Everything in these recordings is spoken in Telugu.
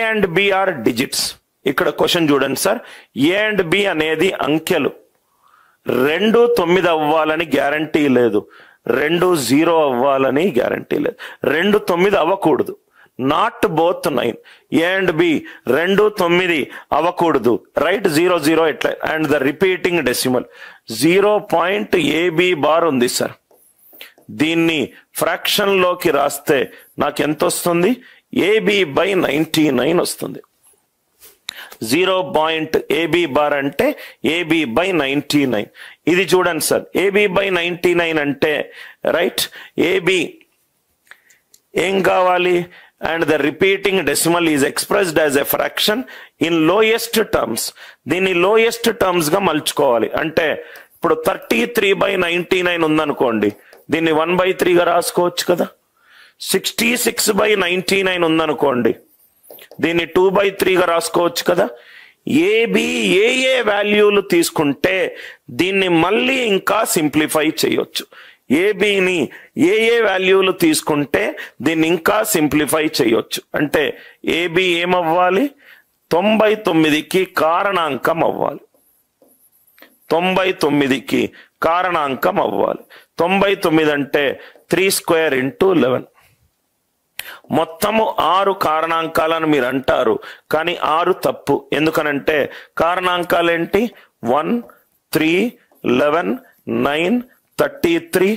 And B are digits. ఇక్కడ క్వశ్చన్ చూడండి సార్, ఏ అండ్ బి అనేది అంకెలు. 2 9 అవ్వాలని గ్యారంటీ లేదు, 2 0 అవ్వాలని గ్యారంటీ లేదు, 2 9 అవ్వకూడదు. Not both 9. A and B 2 9 అవ్వకూడదు, రైట్? 0 0 ఎట్లా? And the repeating decimal 0.ab bar ఉంది సార్. దీన్ని ఫ్రాక్షన్ లోకి రాస్తే నాకు ఎంత వస్తుంది? AB/99 వస్తుంది. 0.ab బార్ అంటే AB/99. ఇది చూడండి సార్, AB/99 అంటే రైట్, AB ఏం కావాలి? And the repeating decimal is expressed as a fraction in lowest terms. దీన్ని లోయెస్ట్ టర్మ్స్ గా మలుచుకోవాలి. అంటే ఇప్పుడు 33/99 ఉందనుకోండి, దీన్ని 1/3గా రాసుకోవచ్చు కదా. 66/99 ఉందనుకోండి, దీన్ని 2/3గా రాసుకోవచ్చు కదా. ఏబి ఏ వాల్యూలు తీసుకుంటే దీన్ని మళ్ళీ ఇంకా సింప్లిఫై చేయొచ్చు. ఏబిని ఏ వాల్యూలు తీసుకుంటే దీన్ని ఇంకా సింప్లిఫై చేయొచ్చు. అంటే ఏబి ఏమవ్వాలి? 99కి కారణాంకం అవ్వాలి. 99కి కారణాంకం అవ్వాలి. 99 అంటే 3² × 11. మొత్తము 6 కారణాంకాలను మీరు అంటారు, కానీ 6 తప్పు. ఎందుకనంటే కారణాంకాలు ఏంటి? 1 3 11 9 33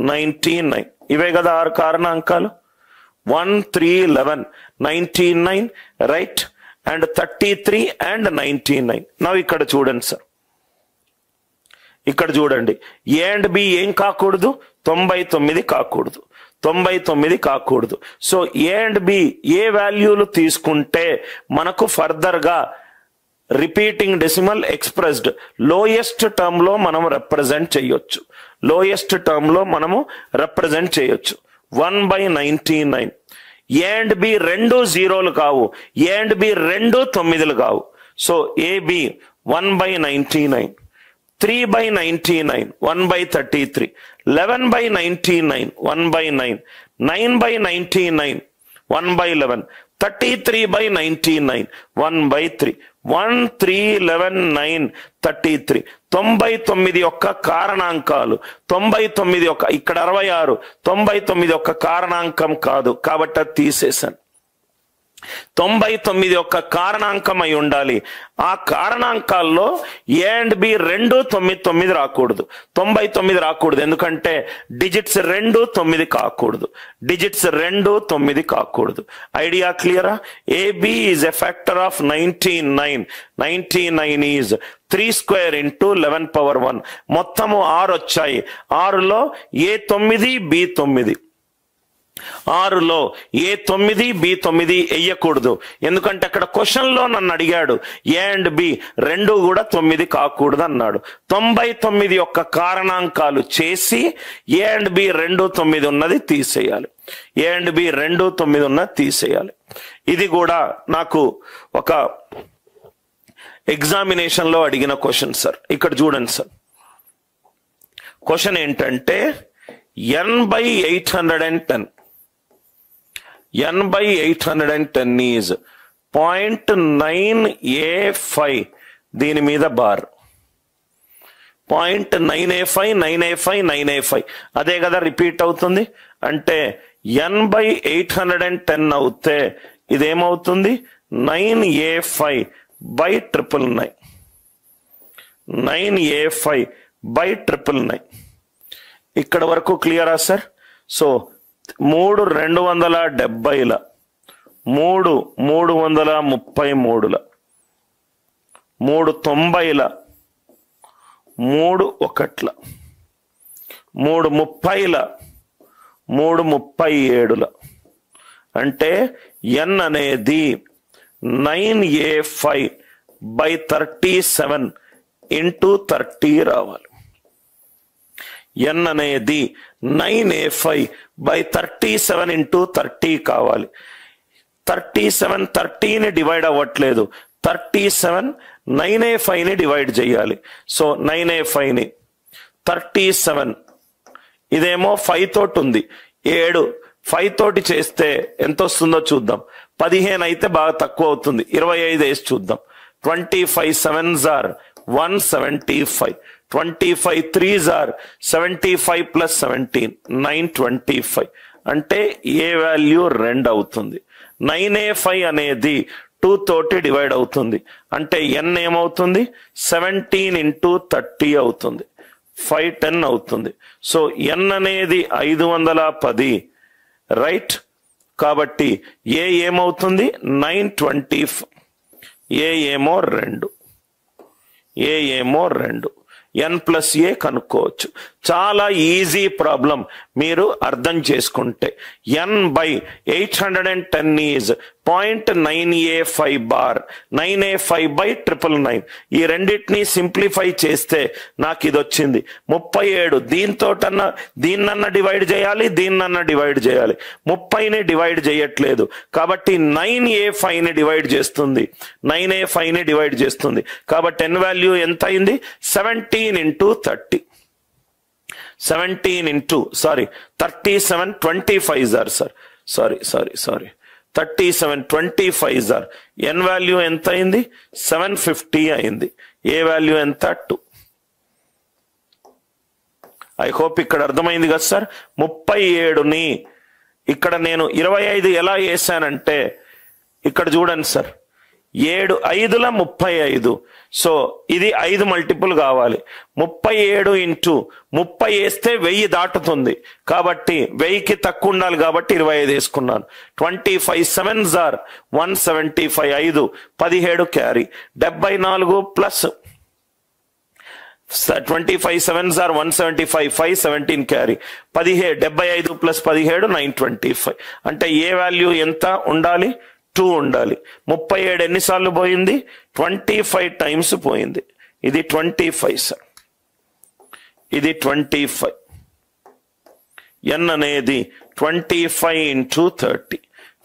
99. ఇవే కదా 6 కారణాంకాలు. 1 3 11 99 రైట్, అండ్ 33 అండ్ 99. నవ్వు ఇక్కడ చూడండి సార్, ఇక్కడ చూడండి, ఏ అండ్ బి ఏం కాకూడదు? 99 కాకూడదు, 99 కాకూడదు. సో ఏ అండ్ బి ఏ వాల్యూలు తీసుకుంటే మనకు ఫర్దర్ గా repeating decimal expressed lowest term లో మనం రిప్రజెంట్ చేయొచ్చు. లోయెస్ట్ టర్మ్ లో మనము రిప్రజెంట్ చేయొచ్చు. 1/99. ఏ అండ్ బి 2 0లు కావు, ఏ అండ్ బి 2 9లు కావు. So AB 1/99, 3/99 1/33, 11/99 1/9, 9/99 1/11, 33/99 1/3, 1 3 11 9 33. 99 యొక్క కారణాంకాలు, 99 యొక్క ఇక్కడ 66, 99 యొక్క కారణాంకం కాదు కాబట్టి అది తీసేశాను. 99 యొక్క కారణాంకం అయి ఉండాలి. ఆ కారణాంకాల్లో ఏ అండ్ బి 2 9 9 రాకూడదు, 99 రాకూడదు. ఎందుకంటే డిజిట్స్ 2 9 కాకూడదు, డిజిట్స్ 2 9 కాకూడదు. ఐడియా క్లియరా? AB is a factor of 99. 99 is 3² × 11⁻1. మొత్తము 6 వచ్చాయి. 6లో A9 B9. 6లో A9 B9 వేయకూడదు. ఎందుకంటే అక్కడ క్వశ్చన్ లో నన్ను అడిగాడు ఏ అండ్ బి 2 కూడా 9 కాకూడదు అన్నాడు. 99 యొక్క కారణాంకాలు చేసి ఏ అండ్ బి 2 9 ఉన్నది తీసేయాలి. ఏ అండ్ బి 2 9 ఉన్నది తీసేయాలి. ఇది కూడా నాకు ఒక ఎగ్జామినేషన్ లో అడిగిన క్వశ్చన్ సార్. ఇక్కడ చూడండి సార్, క్వశ్చన్ ఏంటంటే n/810. n/810 is 0.9A5. దీని మీద బార్ 0.9A5 9A5 9A5 అదే కదా రిపీట్ అవుతుంది. అంటే n/810 అవుతే ఇదేమవుతుంది? 9A5/999. 9A5/999. ఇక్కడ వరకు క్లియరా సార్? సో 3 270ల, 3 333ల, 3 90ల, 3 1ల, 3 30ల, 3 37ల. అంటే n అనేది 9A5/37 × 30 రావాలి. n అనేది 9A5/37 × 30 కావాలి. 37 30ని డివైడ్ అవ్వట్లేదు, 37 9A5ని డివైడ్ చేయాలి. సో 9A5ని 37, ఇదేమో 5 తోటి ఉంది, 7 5 తోటి చేస్తే ఎంత వస్తుందో చూద్దాం. 15 అయితే బాగా తక్కువ అవుతుంది, 25 వేసి చూద్దాం. 25 7s are 175. 25 3s are 75 plus 17 925. అంటే ఏ వాల్యూ 2 అవుతుంది. 9a5 అనేది 2 తోటి డివైడ్ అవుతుంది, అంటే n ఏమవుతుంది 17 into 30 అవుతుంది, 510 అవుతుంది. సో n అనేది 510, రైట్. కాబట్టి ఏ ఏమవుతుంది 925, ఏ ఏమో 2, ఏ ఏమో 2, n ప్లస్ ఏ కనుక్కోవచ్చు. చాలా ఈజీ ప్రాబ్లం మీరు అర్థం చేసుకుంటే. n by 810 is 0.9a5 bar, 9a5 by 999. ఈ రెండింటిని సింప్లిఫై చేస్తే నాకు ఇది వచ్చింది 37. దీన్నన్నా డివైడ్ చేయాలి, దీన్నన్నా డివైడ్ చేయాలి. 30ని డివైడ్ చేయట్లేదు కాబట్టి 9a5ని డివైడ్ చేస్తుంది, 9a5ని డివైడ్ చేస్తుంది. కాబట్టి n వాల్యూ ఎంత అయింది 17 into 30. 17 into 37 25s are sorry 37 25s are n value ఎంత అయింది 750 అయింది. ఏ వాల్యూ ఎంత 2. ఐ హోప్ ఇక్కడ అర్థమైంది కదా సార్. 37ని ఇక్కడ నేను 25 ఎలా వేసానంటే ఇక్కడ చూడండి సార్, 7 5ల 35. సో ఇది 5 మల్టిపుల్ కావాలి. 37 into 30 వేస్తే 1000 దాటుతుంది కాబట్టి 1000కి తక్కువ ఉండాలి కాబట్టి 25 వేసుకున్నాను. 25 7s are 175, 5 17 carry 74 plus 25 7s are 175, 5 17 carry 75 plus 17 925. అంటే ఏ వాల్యూ ఎంత ఉండాలి 2 ఉండాలి. 37 ఎన్నిసార్లు పోయింది 25 టైమ్స్ పోయింది. ఇది 25 సార్, ఇది 25. n అనేది 25 into 30,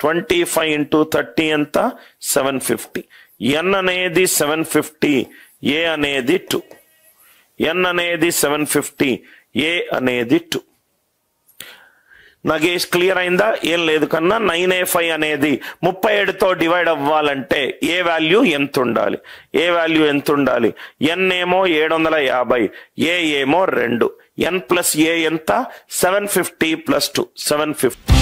25 into 30 ఎంత 750. n అనేది 750, a అనేది 2. n అనేది 750, a అనేది 2. నాగేష్ క్లియర్ అయిందా? ఏం లేదు కన్నా 9a5 అనేది 37తో డివైడ్ అవ్వాలంటే ఏ వాల్యూ ఎంత ఉండాలి, ఏ వాల్యూ ఎంత ఉండాలి? n ఏమో 750, ఏ ఏమో 2, n ప్లస్ ఏ ఎంత 750 plus 2 750.